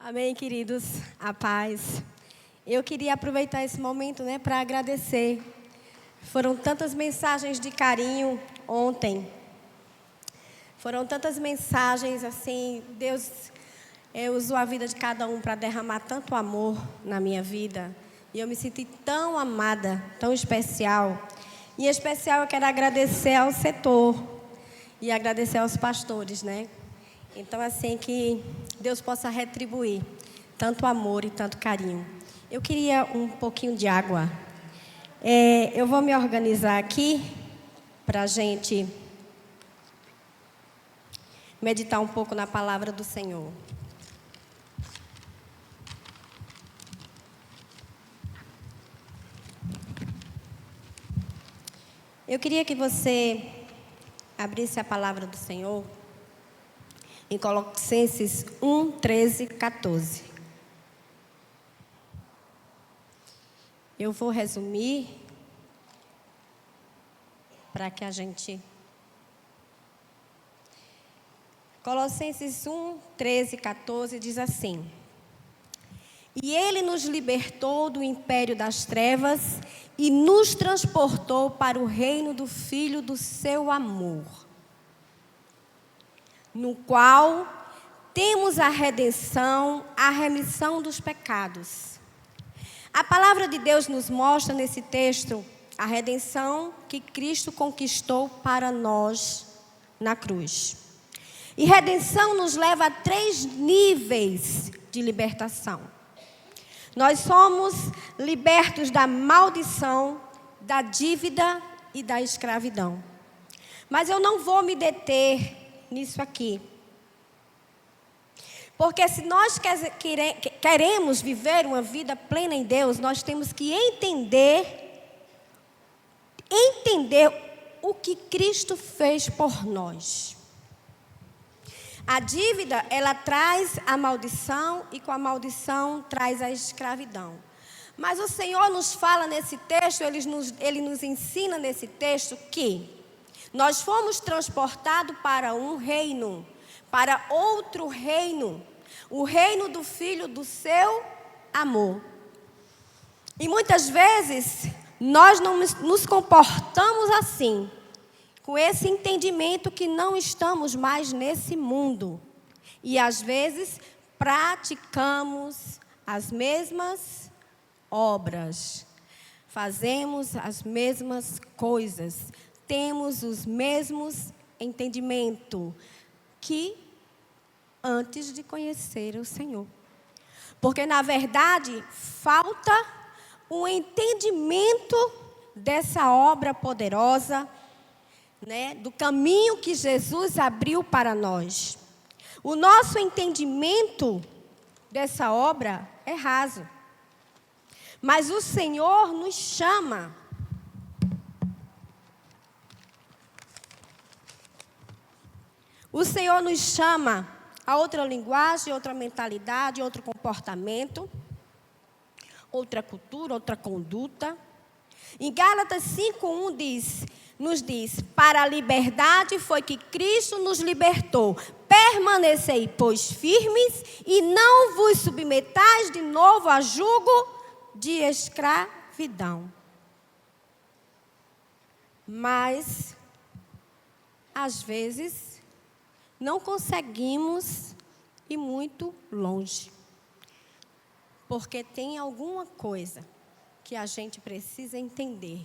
Amém, queridos. A paz. Eu queria aproveitar esse momento, para agradecer. Foram tantas mensagens de carinho ontem. Foram tantas mensagens, assim, Deus usou a vida de cada um para derramar tanto amor na minha vida. E eu me senti tão amada, tão especial. E em especial eu quero agradecer ao setor e agradecer aos pastores, Então, assim, que Deus possa retribuir tanto amor e tanto carinho. Eu queria um pouquinho de água. Eu vou me organizar aqui para a gente meditar um pouco na palavra do Senhor. Eu queria que você abrisse a palavra do Senhor em Colossenses 1, 13, 14. Eu vou resumir para que a gente... Colossenses 1, 13, 14 diz assim: E Ele nos libertou do império das trevas e nos transportou para o reino do Filho do seu amor, no qual temos a redenção, a remissão dos pecados. A palavra de Deus nos mostra nesse texto a redenção que Cristo conquistou para nós na cruz. E redenção nos leva a 3 níveis de libertação. Nós somos libertos da maldição, da dívida e da escravidão. Mas eu não vou me deter nisso aqui. Porque se nós queremos viver uma vida plena em Deus, nós temos que entender o que Cristo fez por nós. A dívida, ela traz a maldição e com a maldição traz a escravidão. Mas o Senhor nos fala nesse texto, Ele nos ensina nesse texto que nós fomos transportados para um reino, para outro reino, o reino do Filho do seu amor. E muitas vezes nós não nos comportamos assim, com esse entendimento que não estamos mais nesse mundo. E às vezes praticamos as mesmas obras, fazemos as mesmas coisas, temos os mesmos entendimentos que antes de conhecer o Senhor. Porque na verdade falta um entendimento dessa obra poderosa, do caminho que Jesus abriu para nós. O nosso entendimento dessa obra é raso. Mas o Senhor nos chama. O Senhor nos chama a outra linguagem, outra mentalidade, outro comportamento, outra cultura, outra conduta. Em Gálatas 5:1 nos diz: para a liberdade foi que Cristo nos libertou. Permanecei, pois, firmes e não vos submetais de novo a jugo de escravidão. Mas, às vezes, não conseguimos ir muito longe. Porque tem alguma coisa que a gente precisa entender.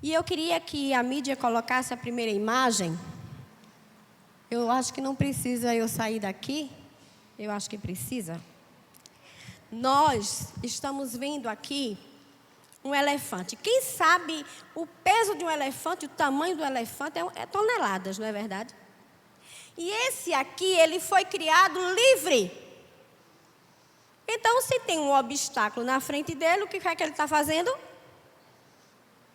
E eu queria que a mídia colocasse a primeira imagem. Eu acho que não precisa eu sair daqui. Eu acho que precisa. Nós estamos vendo aqui um elefante. Quem sabe o peso de um elefante, o tamanho do elefante é toneladas, não é verdade? E esse aqui, ele foi criado livre. Então, se tem um obstáculo na frente dele, o que é que ele está fazendo?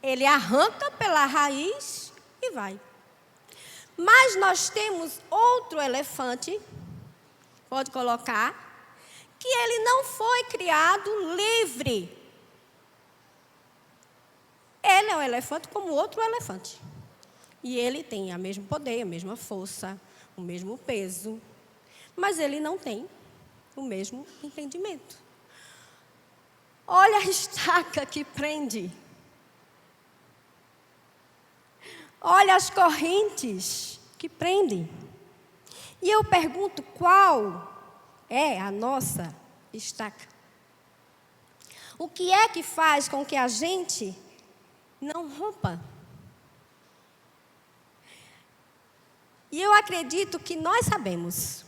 Ele arranca pela raiz e vai. Mas nós temos outro elefante, pode colocar, que ele não foi criado livre. Ele é um elefante como outro elefante. E ele tem o mesmo poder, a mesma força, o mesmo peso. Mas ele não tem o mesmo entendimento. Olha a estaca que prende. Olha as correntes que prendem. E eu pergunto, qual é a nossa estaca? O que é que faz com que a gente não rompa? E eu acredito que nós sabemos.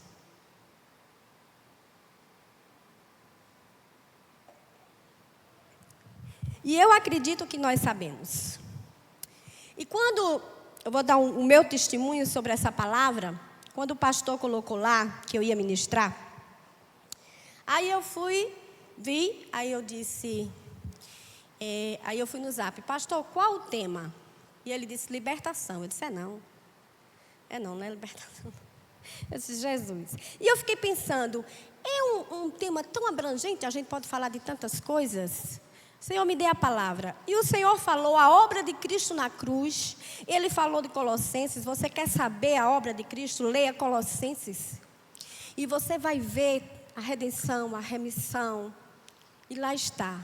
E eu acredito que nós sabemos. E quando eu vou dar o meu testemunho sobre essa palavra, quando o pastor colocou lá que eu ia ministrar, aí eu aí eu disse, aí eu fui no zap, pastor, qual o tema? E ele disse, libertação. Eu disse, não é libertação. Eu disse, Jesus. E eu fiquei pensando, é um tema tão abrangente, a gente pode falar de tantas coisas. Senhor, me dê a palavra. E o Senhor falou a obra de Cristo na cruz. Ele falou de Colossenses. Você quer saber a obra de Cristo? Leia Colossenses. E você vai ver a redenção, a remissão. E lá está.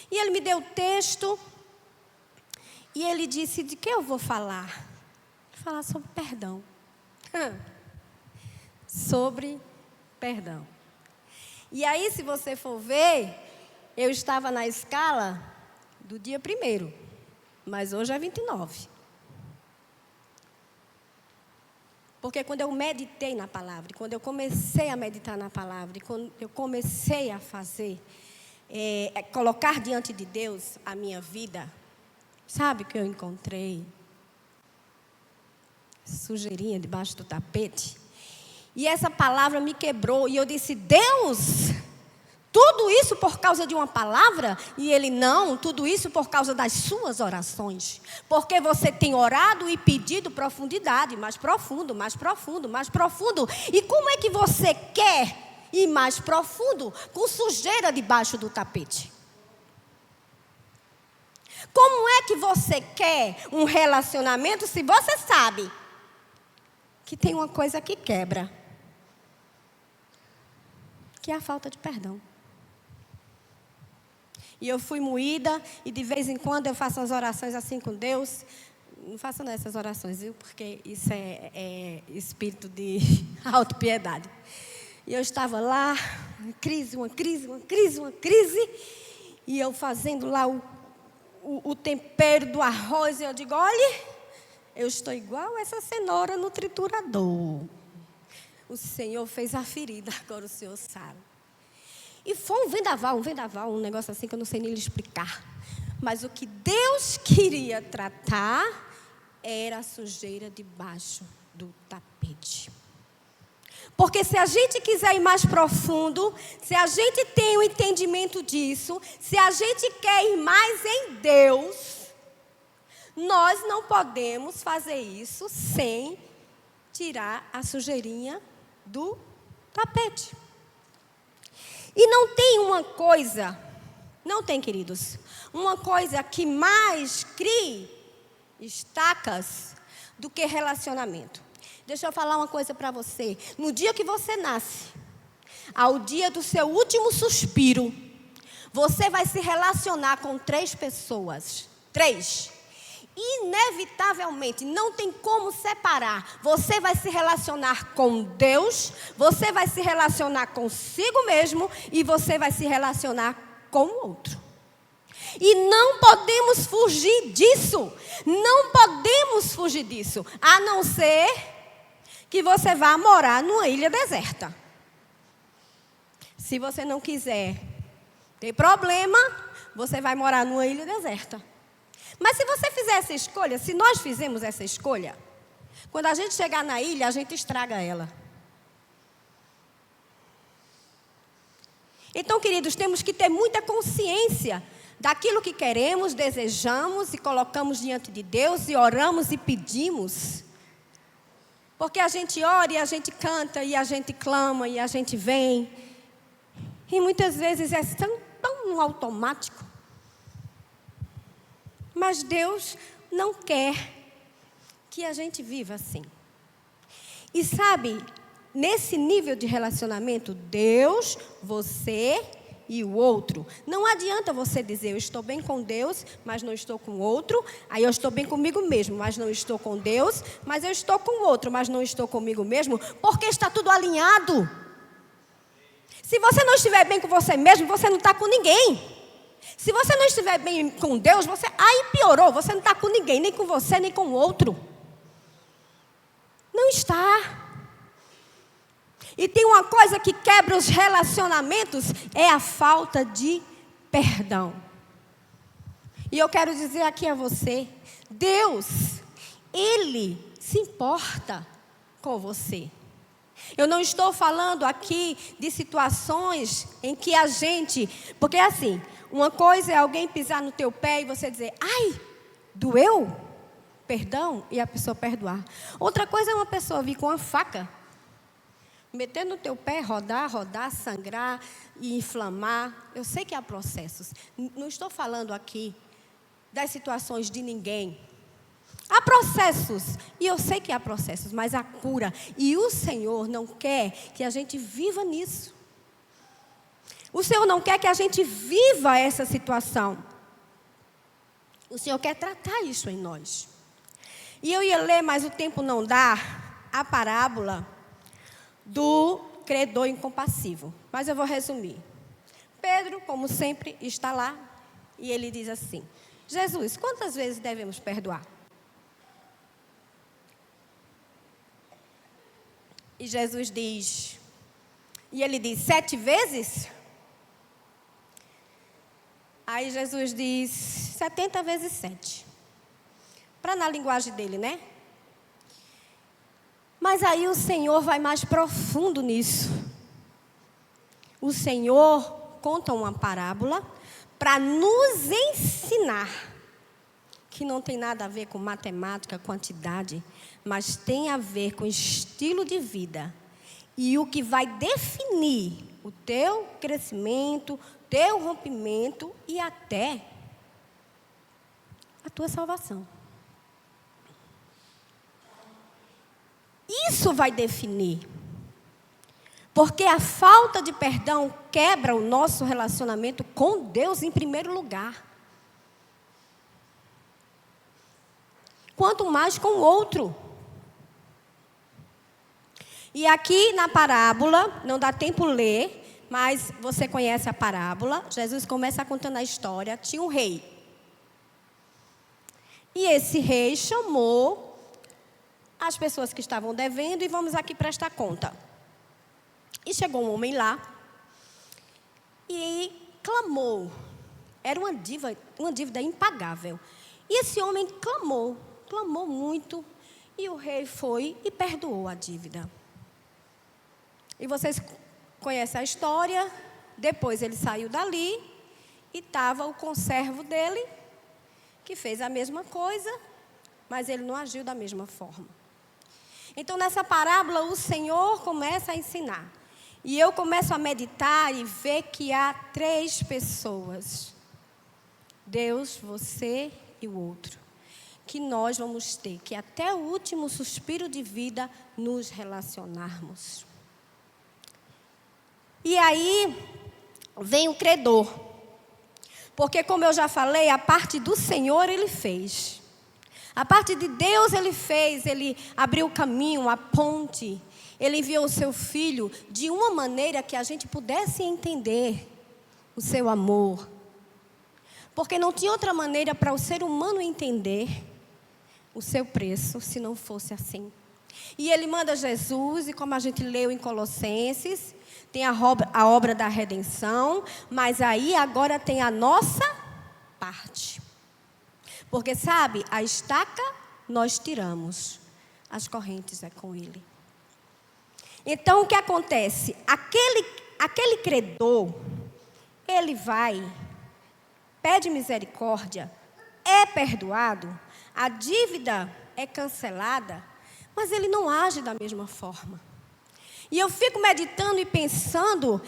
E ele me deu o texto. E ele disse, de que eu vou falar? Vou falar sobre perdão. Sobre perdão. E aí, se você for ver, eu estava na escala do dia 1º, mas hoje é 29. Porque quando eu meditei na palavra, quando eu comecei a meditar na palavra, quando eu comecei a fazer, colocar diante de Deus a minha vida, sabe o que eu encontrei? Sujeirinha debaixo do tapete. E essa palavra me quebrou, e eu disse, Deus, tudo isso por causa de uma palavra? E ele, não, tudo isso por causa das suas orações. Porque você tem orado e pedido profundidade, mais profundo, mais profundo, mais profundo. E como é que você quer ir mais profundo com sujeira debaixo do tapete? Como é que você quer um relacionamento se você sabe que tem uma coisa que quebra? Que é a falta de perdão. E eu fui moída, e de vez em quando eu faço umas orações assim com Deus. Não faço essas orações, viu? Porque isso é espírito de autopiedade. E eu estava lá, uma crise. E eu fazendo lá o tempero do arroz. E eu digo, olha, eu estou igual essa cenoura no triturador. O Senhor fez a ferida, agora o Senhor sabe. E foi um vendaval, um negócio assim que eu não sei nem lhe explicar. Mas o que Deus queria tratar era a sujeira debaixo do tapete. Porque se a gente quiser ir mais profundo, se a gente tem o entendimento disso, se a gente quer ir mais em Deus, nós não podemos fazer isso sem tirar a sujeirinha do tapete. E não tem uma coisa, não tem, queridos, uma coisa que mais crie estacas do que relacionamento. Deixa eu falar uma coisa para você. No dia que você nasce, ao dia do seu último suspiro, você vai se relacionar com 3 pessoas. 3. Inevitavelmente, não tem como separar. Você vai se relacionar com Deus, você vai se relacionar consigo mesmo e você vai se relacionar com o outro. E não podemos fugir disso. Não podemos fugir disso, a não ser que você vá morar numa ilha deserta. Se você não quiser ter problema, você vai morar numa ilha deserta. Mas se você fizer essa escolha, se nós fizermos essa escolha, quando a gente chegar na ilha, a gente estraga ela. Então, queridos, temos que ter muita consciência daquilo que queremos, desejamos e colocamos diante de Deus e oramos e pedimos. Porque a gente ora e a gente canta e a gente clama e a gente vem. E muitas vezes é tão automático. Mas Deus não quer que a gente viva assim. E sabe, nesse nível de relacionamento, Deus, você e o outro. Não adianta você dizer, eu estou bem com Deus, mas não estou com o outro. Aí eu estou bem comigo mesmo, mas não estou com Deus. Mas eu estou com o outro, mas não estou comigo mesmo. Porque está tudo alinhado. Se você não estiver bem com você mesmo, você não está com ninguém. Se você não estiver bem com Deus, aí piorou. Você não está com ninguém, nem com você, nem com o outro. Não está. E tem uma coisa que quebra os relacionamentos, é a falta de perdão. E eu quero dizer aqui a você, Deus, Ele se importa com você. Eu não estou falando aqui de situações em que a gente... Porque assim, uma coisa é alguém pisar no teu pé e você dizer, ai, doeu? Perdão, e a pessoa perdoar. Outra coisa é uma pessoa vir com uma faca, meter no teu pé, rodar, sangrar e inflamar. Eu sei que há processos. Não estou falando aqui das situações de ninguém. Há processos, e eu sei que há processos, mas há cura. E o Senhor não quer que a gente viva nisso. O Senhor não quer que a gente viva essa situação. O Senhor quer tratar isso em nós. E eu ia ler, mas o tempo não dá, a parábola do credor incompassivo. Mas eu vou resumir. Pedro, como sempre, está lá e ele diz assim, Jesus, quantas vezes devemos perdoar? E Jesus diz, e ele diz, 7 vezes? Aí Jesus diz, 70 vezes 7. Para na linguagem dele, né? Mas aí o Senhor vai mais profundo nisso. O Senhor conta uma parábola para nos ensinar que não tem nada a ver com matemática, quantidade, mas tem a ver com estilo de vida. E o que vai definir o teu crescimento, teu rompimento e até a tua salvação. Isso vai definir. Porque a falta de perdão quebra o nosso relacionamento com Deus em primeiro lugar. Quanto mais com o outro. E aqui na parábola, não dá tempo ler, mas você conhece a parábola. Jesus começa contando a história. Tinha um rei. E esse rei chamou as pessoas que estavam devendo e vamos aqui prestar conta. E chegou um homem lá e clamou. Era uma dívida impagável. E esse homem clamou muito. E o rei foi e perdoou a dívida. E vocês conhecem a história. Depois ele saiu dali e estava o conservo dele, que fez a mesma coisa, mas ele não agiu da mesma forma. Então, nessa parábola, o Senhor começa a ensinar. E eu começo a meditar e ver que há 3 pessoas. Deus, você e o outro. Que nós vamos ter que até o último suspiro de vida nos relacionarmos. E aí vem o credor. Porque, como eu já falei, a parte do Senhor Ele fez. A parte de Deus Ele fez, Ele abriu o caminho, a ponte. Ele enviou o seu Filho de uma maneira que a gente pudesse entender o seu amor. Porque não tinha outra maneira para o ser humano entender o seu preço, se não fosse assim. E Ele manda Jesus, e como a gente leu em Colossenses, tem a obra da redenção, mas aí agora tem a nossa parte. Porque, sabe, a estaca nós tiramos, as correntes é com Ele. Então, o que acontece? Aquele credor, ele vai, pede misericórdia, é perdoado, a dívida é cancelada, mas ele não age da mesma forma. E eu fico meditando e pensando,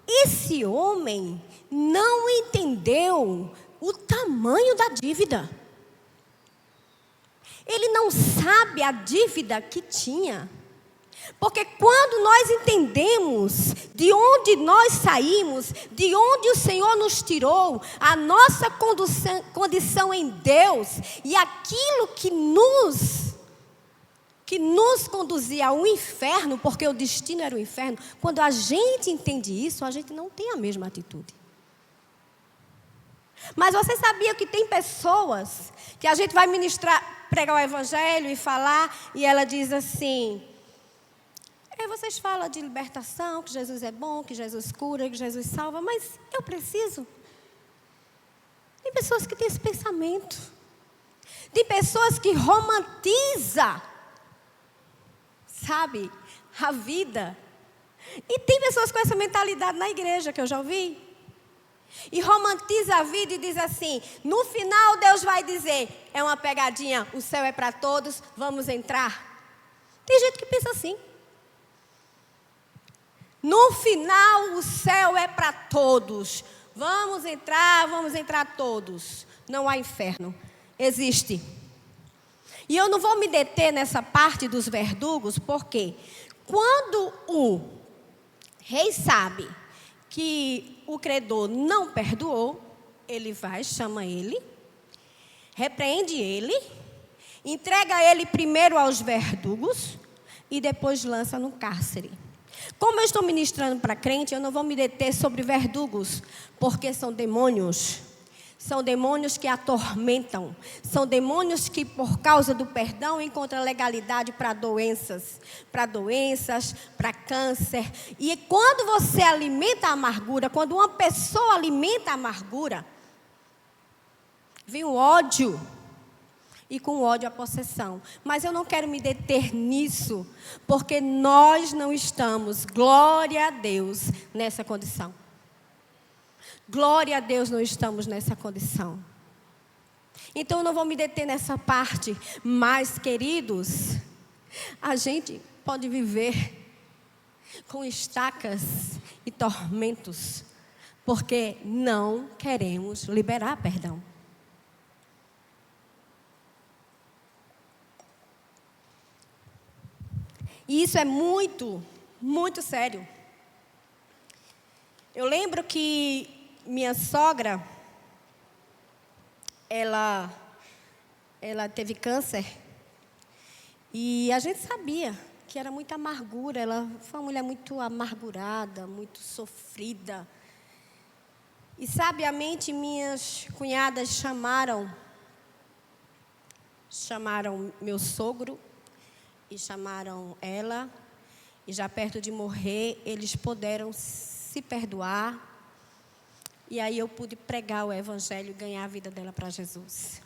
esse homem não entendeu o tamanho da dívida. Ele não sabe a dívida que tinha. Porque quando nós entendemos de onde nós saímos, de onde o Senhor nos tirou, a nossa condição em Deus e aquilo que nos conduzia ao inferno, porque o destino era o inferno, quando a gente entende isso, a gente não tem a mesma atitude. Mas você sabia que tem pessoas que a gente vai pregar o evangelho e falar, e ela diz assim: vocês falam de libertação, que Jesus é bom, que Jesus cura, que Jesus salva, mas eu preciso. Tem pessoas que têm esse pensamento. Tem pessoas que romantizam, sabe, a vida. E tem pessoas com essa mentalidade na igreja, que eu já ouvi. E romantiza a vida e diz assim: no final Deus vai dizer, é uma pegadinha, o céu é para todos, vamos entrar. Tem gente que pensa assim. No final o céu é para todos, vamos entrar todos. Não há inferno, existe. E eu não vou me deter nessa parte dos verdugos, porque quando o rei sabe que o credor não perdoou, ele vai, chama ele, repreende ele, entrega ele primeiro aos verdugos e depois lança no cárcere. Como eu estou ministrando para crente, eu não vou me deter sobre verdugos, porque são demônios. São demônios que atormentam. São demônios que, por causa do perdão, encontram legalidade para doenças, para câncer. E quando você alimenta a amargura, quando uma pessoa alimenta a amargura, vem o ódio. E com o ódio a possessão. Mas eu não quero me deter nisso, porque nós não estamos, glória a Deus, nessa condição. Glória a Deus, não estamos nessa condição. Então eu não vou me deter nessa parte. Mas, queridos, a gente pode viver com estacas e tormentos, porque não queremos liberar perdão. E isso é muito, muito sério. Eu lembro que minha sogra, ela teve câncer. E a gente sabia que era muita amargura. Ela foi uma mulher muito amargurada, muito sofrida. E sabiamente minhas cunhadas chamaram meu sogro. E chamaram ela, e já perto de morrer, eles puderam se perdoar. E aí eu pude pregar o evangelho e ganhar a vida dela para Jesus.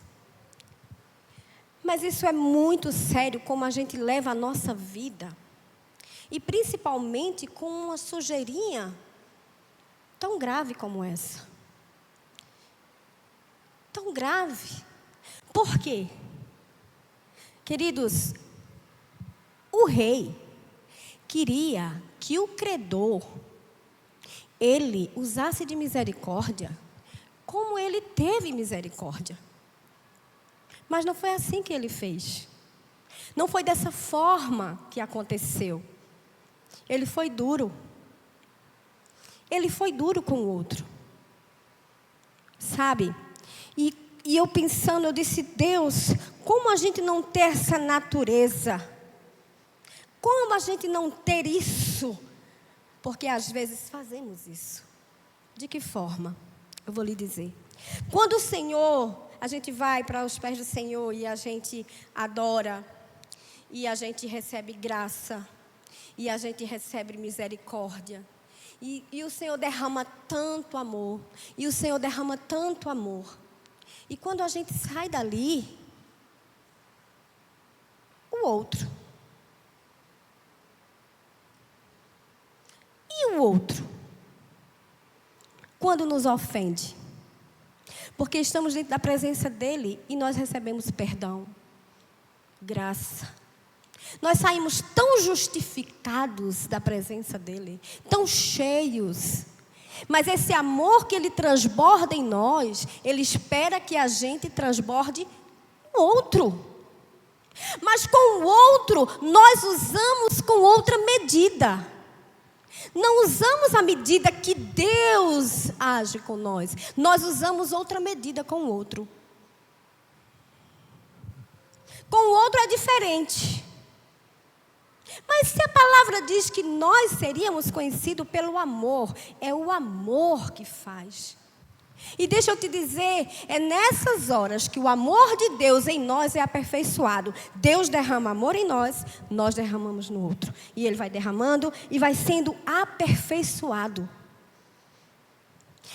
Mas isso é muito sério, como a gente leva a nossa vida. E principalmente com uma sujeirinha tão grave como essa. Tão grave. Por quê? Queridos, o rei queria que o credor, ele usasse de misericórdia, como ele teve misericórdia. Mas não foi assim que ele fez. Não foi dessa forma que aconteceu. Ele foi duro. Ele foi duro com o outro. Sabe? E eu pensando, eu disse: Deus, como a gente não ter essa natureza? Como a gente não ter isso? Porque às vezes fazemos isso. De que forma? Eu vou lhe dizer. Quando o Senhor, a gente vai para os pés do Senhor e a gente adora, e a gente recebe graça, e a gente recebe misericórdia, e o Senhor derrama tanto amor, e o Senhor derrama tanto amor. E quando a gente sai dali, o outro. E o outro? Quando nos ofende? Porque estamos dentro da presença dele e nós recebemos perdão, graça. Nós saímos tão justificados da presença dele, tão cheios. Mas esse amor que ele transborda em nós, ele espera que a gente transborde no outro. Mas com o outro, nós usamos com outra medida. Não usamos a medida que Deus age com nós. Nós usamos outra medida com o outro. Com o outro é diferente. Mas se a palavra diz que nós seríamos conhecidos pelo amor, é o amor que faz. E deixa eu te dizer, é nessas horas que o amor de Deus em nós é aperfeiçoado. Deus derrama amor em nós, nós derramamos no outro. E Ele vai derramando e vai sendo aperfeiçoado.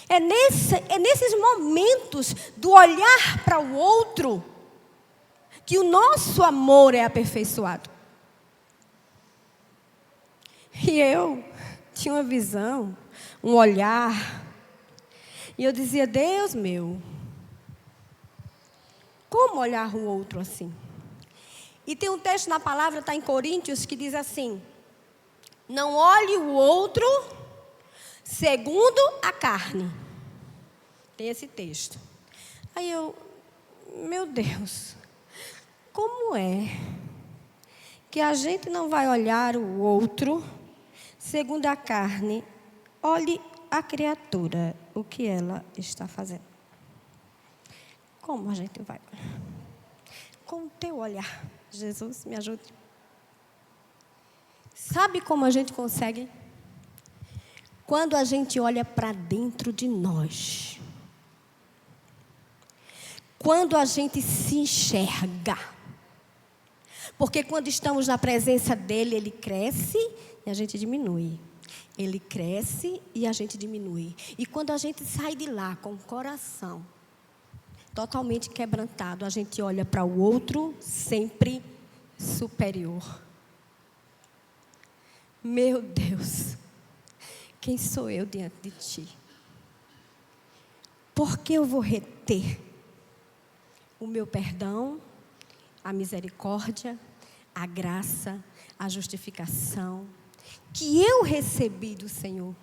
É nesses momentos do olhar para o outro que o nosso amor é aperfeiçoado. E eu tinha uma visão, um olhar. E eu dizia, Deus meu, como olhar o outro assim? E tem um texto na palavra, está em Coríntios, que diz assim: não olhe o outro segundo a carne. Tem esse texto. Aí eu, meu Deus, como é que a gente não vai olhar o outro segundo a carne? Olhe a criatura, o que ela está fazendo. Como a gente vai? Com o teu olhar. Jesus, me ajude. Sabe como a gente consegue? Quando a gente olha para dentro de nós. Quando a gente se enxerga. Porque quando estamos na presença dele, ele cresce e a gente diminui. Ele cresce e a gente diminui. E quando a gente sai de lá com o coração totalmente quebrantado, a gente olha para o outro sempre superior. Meu Deus, quem sou eu diante de ti? Por que eu vou reter o meu perdão, a misericórdia, a graça, a justificação que eu recebi do Senhor?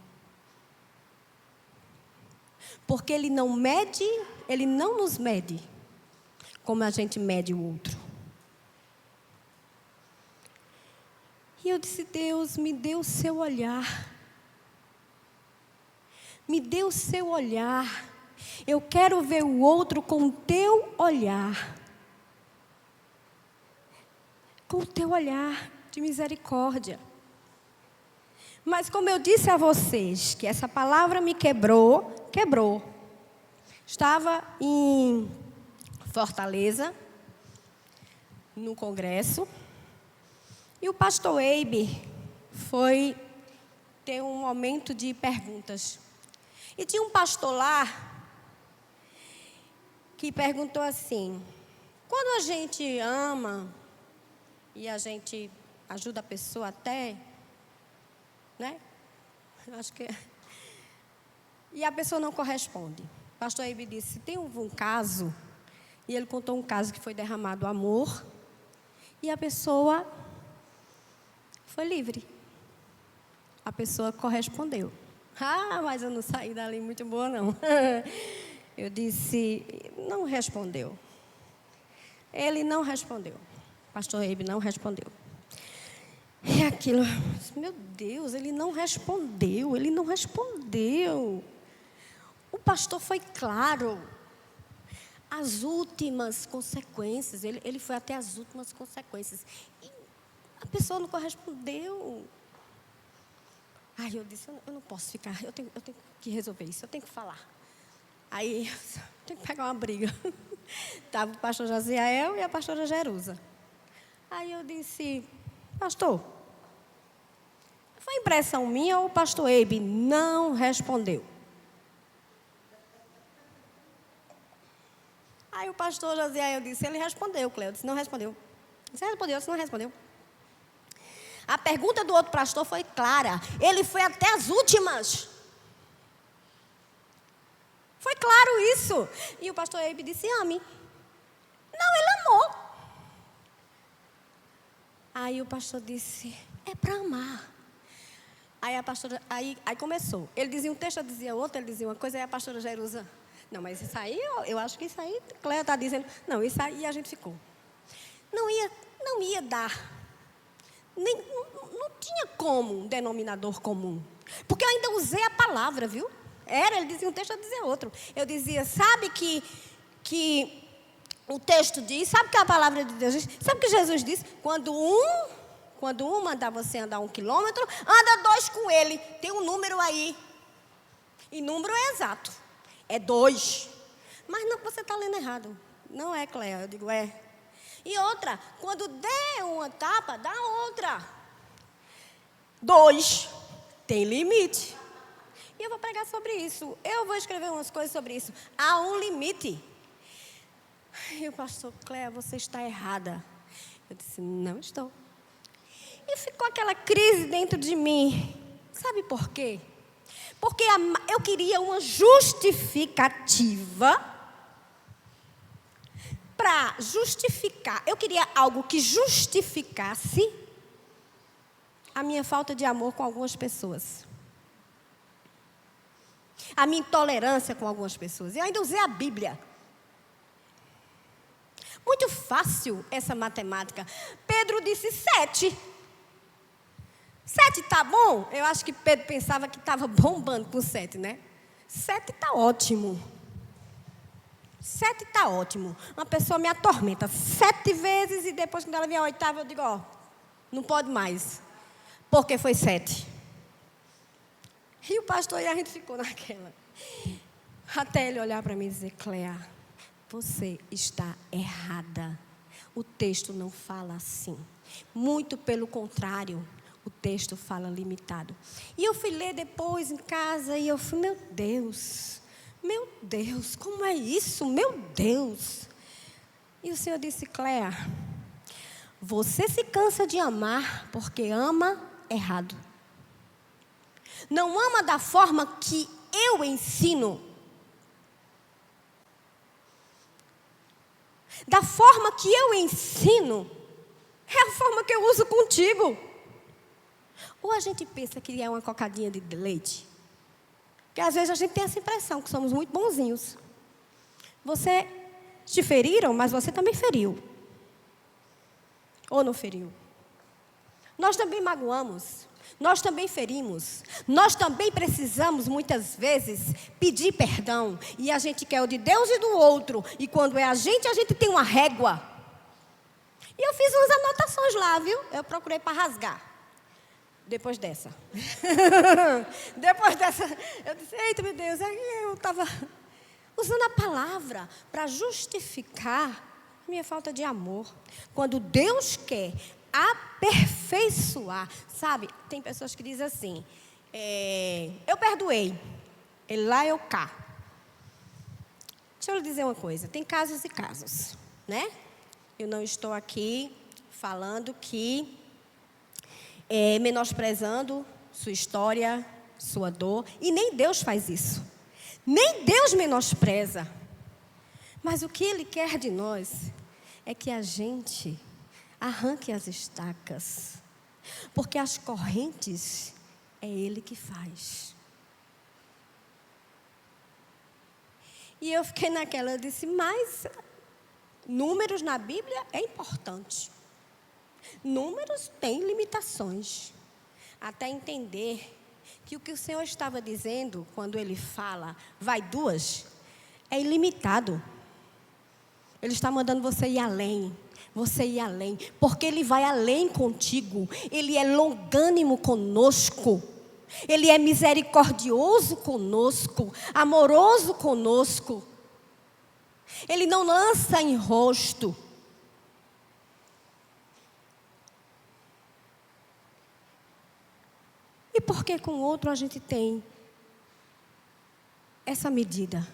Porque Ele não nos mede como a gente mede o outro. E eu disse, Deus, me dê o seu olhar. Me dê o seu olhar. Eu quero ver o outro com o teu olhar. Com o teu olhar de misericórdia. Mas como eu disse a vocês, que essa palavra me quebrou. Estava em Fortaleza, no congresso, e o pastor Eibe foi ter um momento de perguntas. E tinha um pastor lá que perguntou assim: quando a gente ama e a gente ajuda a pessoa até, né? Acho que e a pessoa não corresponde. O pastor Eibe disse, tem um caso, e ele contou um caso que foi derramado amor, e a pessoa foi livre. A pessoa correspondeu. Ah, mas eu não saí dali muito boa, não. Eu disse, não respondeu. Ele não respondeu. O pastor Eibe não respondeu. E aquilo, meu Deus, ele não respondeu. O pastor foi claro. As últimas consequências, ele foi até as últimas consequências. E a pessoa não correspondeu. Aí eu disse, eu não posso ficar, eu tenho que resolver isso, eu tenho que falar. Aí, eu tenho que pegar uma briga. Estava o pastor Jaziel e a pastora Jerusa. Aí eu disse, pastor, foi impressão minha ou o pastor Eibe não respondeu? Aí o pastor Jaziel disse, ele respondeu, Cleo. Eu disse, não respondeu. Você respondeu, você não respondeu. A pergunta do outro pastor foi clara. Ele foi até as últimas. Foi claro isso. E o pastor Eibe disse, ame. Não, ele amou. Aí o pastor disse, é para amar. Aí a pastora, aí começou. Ele dizia um texto, eu dizia outro, ele dizia uma coisa, aí a pastora Jerusa, não, mas isso aí, eu acho que isso aí, Cléia está dizendo, não, isso aí a gente ficou. não ia dar. Não tinha como um denominador comum. Porque eu ainda usei a palavra, viu? Ele dizia um texto, eu dizia outro. Eu dizia, sabe que o texto diz, sabe que a palavra de Deus diz? Sabe o que Jesus disse? Quando um mandar você andar 1 quilômetro, anda 2 com ele. Tem um número aí. E número é exato. É 2. Mas não, você está lendo errado. Não é, Cléa. Eu digo, é. E outra, quando der uma tapa, dá outra. 2. Tem limite. E eu vou pregar sobre isso. Eu vou escrever umas coisas sobre isso. Há um limite. E o pastor, Cléa, você está errada. Eu disse, não estou. E ficou aquela crise dentro de mim. Sabe por quê? Porque eu queria uma justificativa para justificar. Eu queria algo que justificasse a minha falta de amor com algumas pessoas. A minha intolerância com algumas pessoas. E ainda usei a Bíblia. Muito fácil essa matemática. Pedro disse 7. 7 tá bom? Eu acho que Pedro pensava que estava bombando com 7, né? 7 tá ótimo. 7 tá ótimo. Uma pessoa me atormenta 7 vezes e depois, quando ela vier a 8ª, eu digo, ó, não pode mais. Porque foi 7. E o pastor e a gente ficou naquela. Até ele olhar para mim e dizer, Cléa, você está errada. O texto não fala assim. Muito pelo contrário, o texto fala limitado. E eu fui ler depois em casa e eu fui, meu Deus, como é isso? Meu Deus. E o Senhor disse, Cléa, você se cansa de amar porque ama errado. Não ama da forma que eu ensino. Da forma que eu ensino, é a forma que eu uso contigo. Ou a gente pensa que é uma cocadinha de leite. Porque às vezes a gente tem essa impressão que somos muito bonzinhos. Você te feriram, mas você também feriu. Ou não feriu? Nós também magoamos. Nós também ferimos. Nós também precisamos, muitas vezes, pedir perdão. E a gente quer o de Deus e do outro. E quando é a gente tem uma régua. E eu fiz umas anotações lá, viu? Eu procurei para rasgar. Depois dessa. Depois dessa, eu disse, eita, meu Deus, eu estava usando a palavra para justificar a minha falta de amor. Quando Deus quer aperfeiçoar, sabe? Tem pessoas que dizem assim, eu perdoei, ele lá, eu cá. Deixa eu lhe dizer uma coisa, tem casos e casos, né? Eu não estou aqui falando que menosprezando sua história, sua dor, e nem Deus faz isso. Nem Deus menospreza. Mas o que Ele quer de nós é que a gente arranque as estacas, porque as correntes é Ele que faz. E eu fiquei naquela, eu disse, mas números na Bíblia é importante. Números têm limitações. Até entender que o que o Senhor estava dizendo, quando Ele fala, vai 2, é ilimitado. Ele está mandando você ir além. Você ir além, porque Ele vai além contigo. Ele é longânimo conosco. Ele é misericordioso conosco, amoroso conosco. Ele não lança em rosto. E por que com o outro a gente tem essa medida?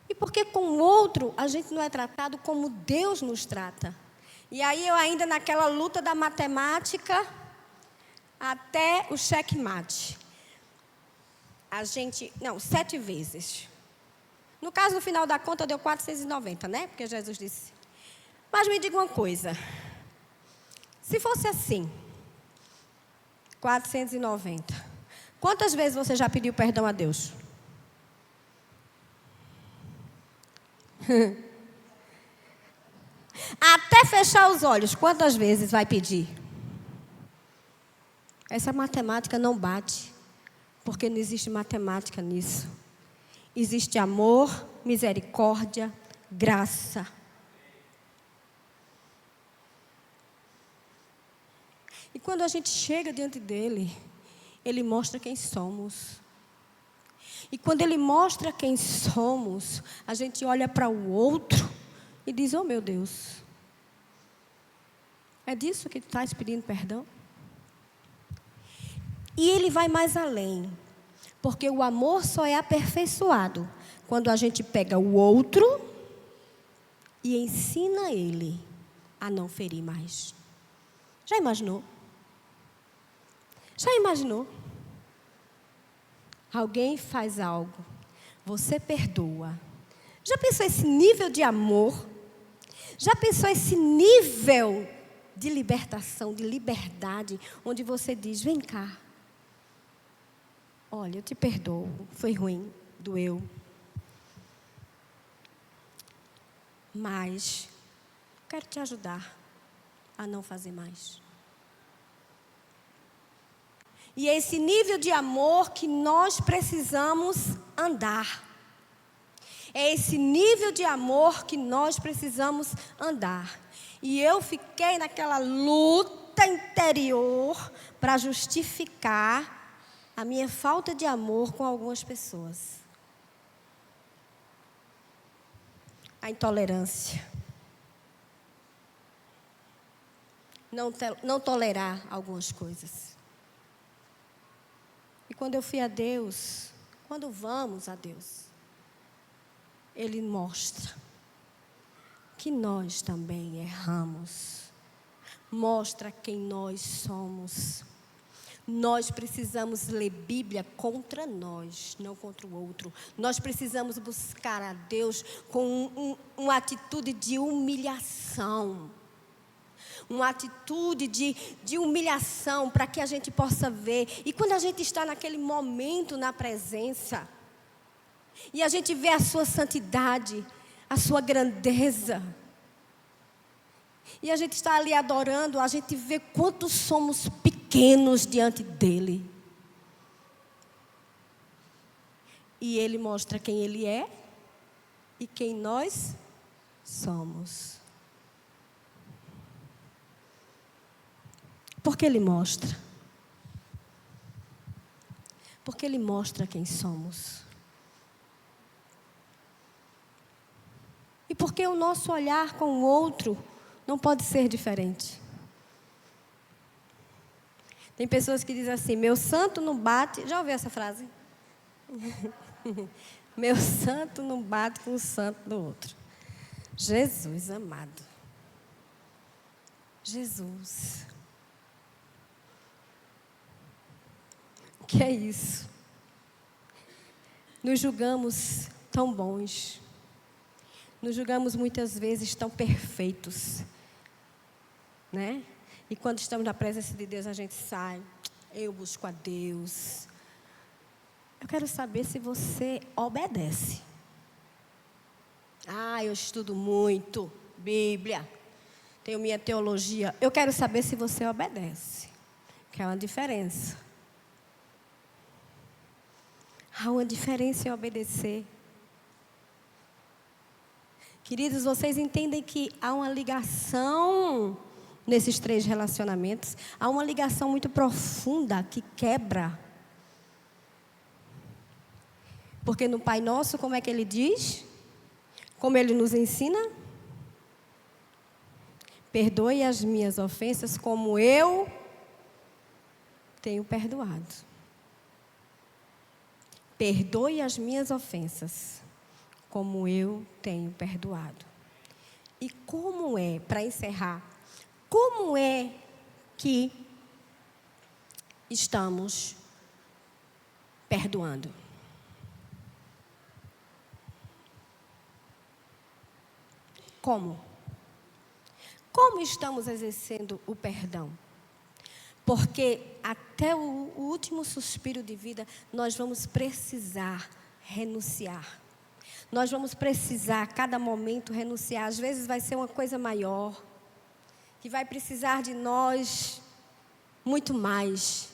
E por que com o outro a gente não é tratado como Deus nos trata? E aí eu ainda naquela luta da matemática até o checkmate. 7 vezes. No caso, no final da conta, deu 490, né? Porque Jesus disse. Mas me diga uma coisa. Se fosse assim, 490, quantas vezes você já pediu perdão a Deus? Até fechar os olhos, quantas vezes vai pedir? Essa matemática não bate, porque não existe matemática nisso. Existe amor, misericórdia, graça. E quando a gente chega diante dele, ele mostra quem somos. E quando ele mostra quem somos, a gente olha para o outro e diz: oh meu Deus, é disso que tu estás pedindo perdão? E ele vai mais além, porque o amor só é aperfeiçoado quando a gente pega o outro e ensina ele a não ferir mais. Já imaginou? Já imaginou? Alguém faz algo, você perdoa. Já pensou esse nível de amor? Já pensou esse nível de libertação, de liberdade, onde você diz: vem cá, olha, eu te perdoo, foi ruim, doeu. Mas quero te ajudar a não fazer mais. E é esse nível de amor que nós precisamos andar. É esse nível de amor que nós precisamos andar. E eu fiquei naquela luta interior para justificar a minha falta de amor com algumas pessoas. A intolerância. Não tolerar algumas coisas. E quando eu fui a Deus, quando vamos a Deus, Ele mostra que nós também erramos. Mostra quem nós somos. Nós precisamos ler Bíblia contra nós, não contra o outro. Nós precisamos buscar a Deus com uma atitude de humilhação. Uma atitude de humilhação para que a gente possa ver. E quando a gente está naquele momento na presença, e a gente vê a sua santidade, a sua grandeza, e a gente está ali adorando, a gente vê quanto somos pequenos diante dele. E ele mostra quem ele é e quem nós somos. Por que ele mostra? Porque ele mostra quem somos. E porque o nosso olhar com o outro não pode ser diferente. Tem pessoas que dizem assim: meu santo não bate. Já ouviu essa frase? Meu santo não bate com o santo do outro. Jesus amado. Jesus. O que é isso? Nos julgamos tão bons. Nos julgamos muitas vezes tão perfeitos. Né? E quando estamos na presença de Deus, a gente sai. Eu busco a Deus. Eu quero saber se você obedece. Eu estudo muito Bíblia. Tenho minha teologia. Eu quero saber se você obedece. Que é uma diferença. Há uma diferença em obedecer. Queridos, vocês entendem que há uma ligação nesses 3 relacionamentos. Há uma ligação muito profunda que quebra. Porque no Pai Nosso, como é que Ele diz? Como Ele nos ensina? Perdoe as minhas ofensas como eu tenho perdoado. Perdoe as minhas ofensas, como eu tenho perdoado. E como é, para encerrar, como é que estamos perdoando? Como? Como estamos exercendo o perdão? Porque até o último suspiro de vida, nós vamos precisar renunciar. Nós vamos precisar, a cada momento, renunciar. Às vezes vai ser uma coisa maior, que vai precisar de nós muito mais.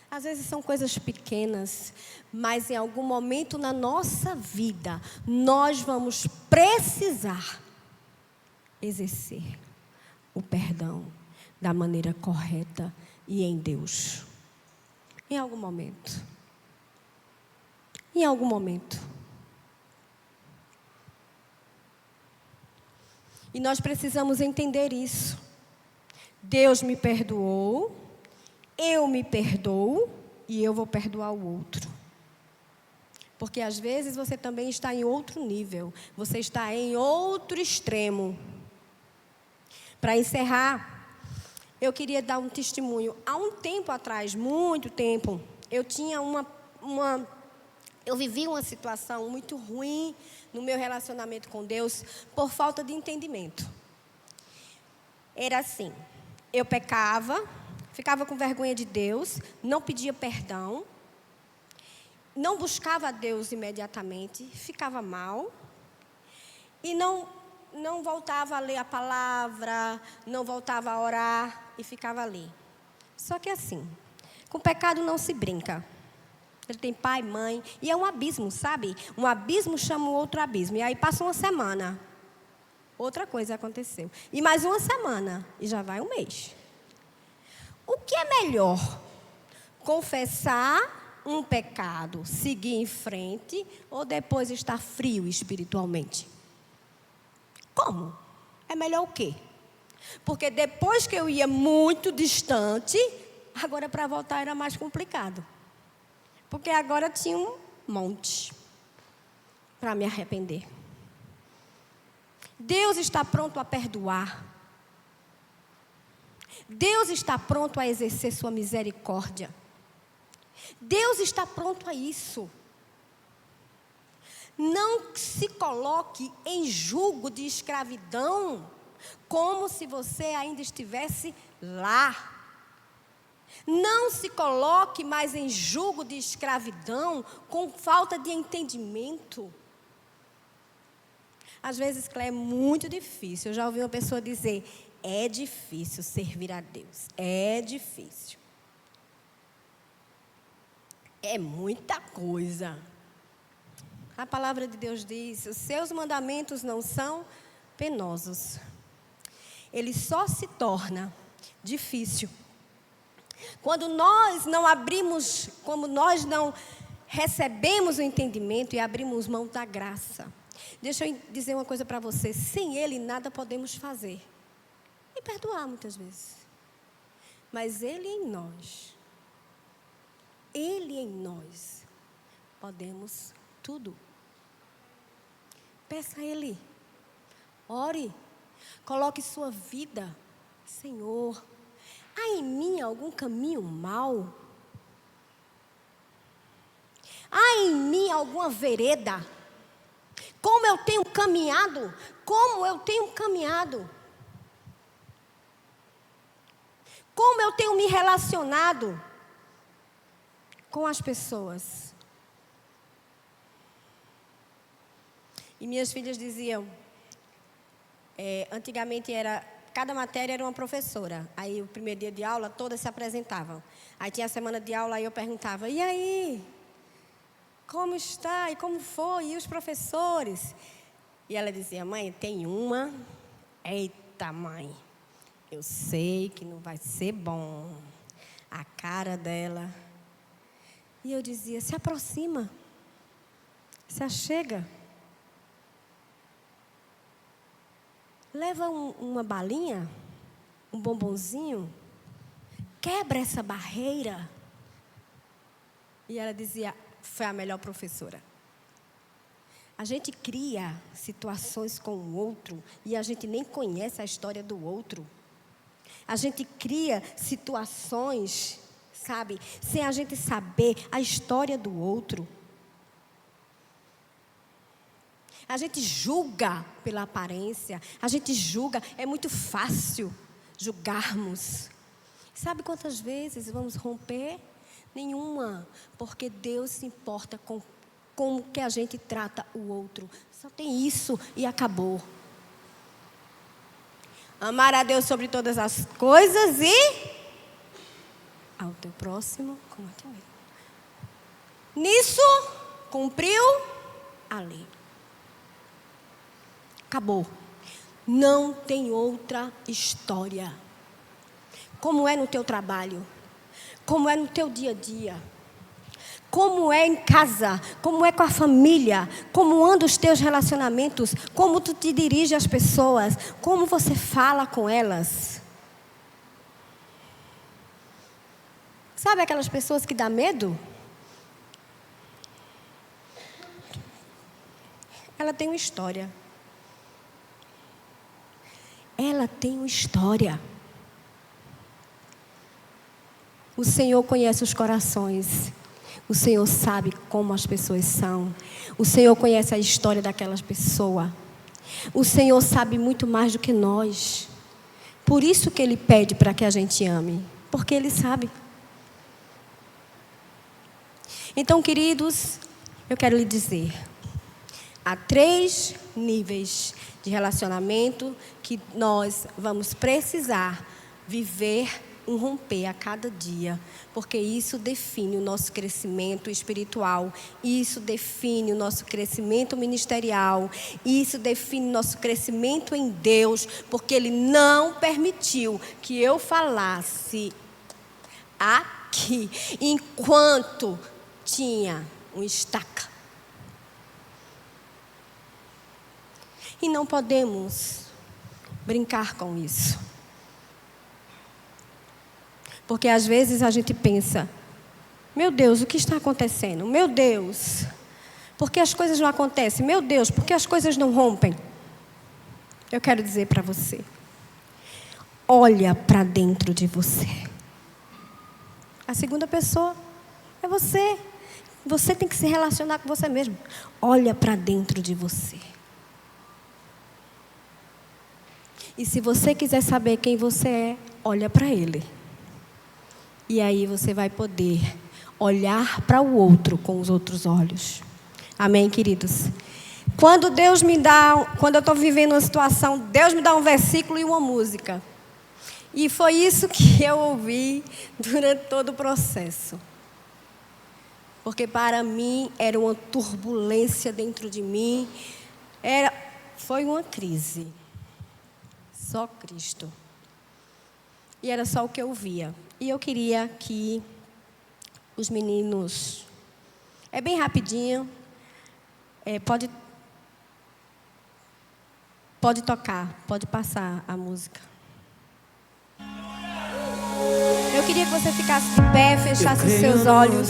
Às vezes são coisas pequenas, mas em algum momento na nossa vida, nós vamos precisar exercer o perdão da maneira correta e em Deus. Em algum momento. Em algum momento. E nós precisamos entender isso. Deus me perdoou, eu me perdoo e eu vou perdoar o outro. Porque às vezes você também está em outro nível, você está em outro extremo. Para encerrar, eu queria dar um testemunho. Há um tempo atrás, muito tempo, eu tinha eu vivi uma situação muito ruim no meu relacionamento com Deus por falta de entendimento. Era assim, eu pecava, ficava com vergonha de Deus, não pedia perdão, não buscava a Deus imediatamente, ficava mal e não voltava a ler a palavra, não voltava a orar e ficava ali. Só que assim, com pecado não se brinca. Ele tem pai, mãe, e é um abismo, sabe? Um abismo chama o outro abismo. E aí passa uma semana, outra coisa aconteceu. E mais uma semana, e já vai um mês. O que é melhor? Confessar um pecado, seguir em frente, ou depois estar frio espiritualmente? Como? É melhor o quê? Porque depois que eu ia muito distante, agora para voltar era mais complicado. Porque agora tinha um monte para me arrepender. Deus está pronto a perdoar. Deus está pronto a exercer sua misericórdia. Deus está pronto a isso. Não se coloque em jugo de escravidão, como se você ainda estivesse lá. Não se coloque mais em jugo de escravidão com falta de entendimento. Às vezes, Clé, é muito difícil. Eu já ouvi uma pessoa dizer, é difícil servir a Deus. É difícil. É muita coisa. A palavra de Deus diz, os seus mandamentos não são penosos. Ele só se torna difícil quando nós não abrimos, como nós não recebemos o entendimento e abrimos mão da graça. Deixa eu dizer uma coisa para você, sem Ele nada podemos fazer. E perdoar muitas vezes. Mas Ele em nós, podemos tudo. Peça a Ele, ore, coloque sua vida, Senhor, há em mim algum caminho mau? Há em mim alguma vereda? Como eu tenho caminhado? Como eu tenho caminhado? Como eu tenho me relacionado com as pessoas? E minhas filhas diziam, antigamente cada matéria era uma professora. Aí o primeiro dia de aula, todas se apresentavam. Aí tinha a semana de aula, aí eu perguntava, e aí? Como está? E como foi? E os professores? E ela dizia, mãe, tem uma. Eita, mãe, eu sei que não vai ser bom. A cara dela. E eu dizia, se aproxima. Se achega. Leva uma balinha, um bombonzinho, quebra essa barreira. E ela dizia, foi a melhor professora. A gente cria situações com o outro e a gente nem conhece a história do outro. A gente cria situações, sabe, sem a gente saber a história do outro. A gente julga pela aparência, a gente julga, é muito fácil julgarmos. Sabe quantas vezes vamos romper? Nenhuma, porque Deus se importa com como que a gente trata o outro. Só tem isso e acabou. Amar a Deus sobre todas as coisas e ao teu próximo como a ti mesmo. Nisso, cumpriu a lei. Acabou. Não tem outra história. Como é no teu trabalho, como é no teu dia a dia, como é em casa, como é com a família, como andam os teus relacionamentos, como tu te dirige às pessoas, como você fala com elas. Sabe aquelas pessoas que dá medo? Ela tem uma história. Ela tem uma história. O Senhor conhece os corações. O Senhor sabe como as pessoas são. O Senhor conhece a história daquelas pessoas. O Senhor sabe muito mais do que nós. Por isso que Ele pede para que a gente ame. Porque Ele sabe. Então, queridos, eu quero lhe dizer. Há 3 níveis de relacionamento que nós vamos precisar viver um romper a cada dia, porque isso define o nosso crescimento espiritual, isso define o nosso crescimento ministerial, isso define o nosso crescimento em Deus, porque Ele não permitiu que eu falasse aqui enquanto tinha um estaca. E não podemos brincar com isso. Porque às vezes a gente pensa, meu Deus, o que está acontecendo? Meu Deus, por que as coisas não acontecem? Meu Deus, por que as coisas não rompem? Eu quero dizer para você, olha para dentro de você. A segunda pessoa é você. Você tem que se relacionar com você mesmo. Olha para dentro de você. E se você quiser saber quem você é, olha para Ele. E aí você vai poder olhar para o outro com os outros olhos. Amém, queridos? Quando eu estou vivendo uma situação, Deus me dá um versículo e uma música. E foi isso que eu ouvi durante todo o processo. Porque para mim era uma turbulência dentro de mim. Foi uma crise. Só Cristo. E era só o que eu via. E eu queria que os meninos... É bem rapidinho. Pode tocar. Pode passar a música. Eu queria que você ficasse de pé, fechasse os seus olhos.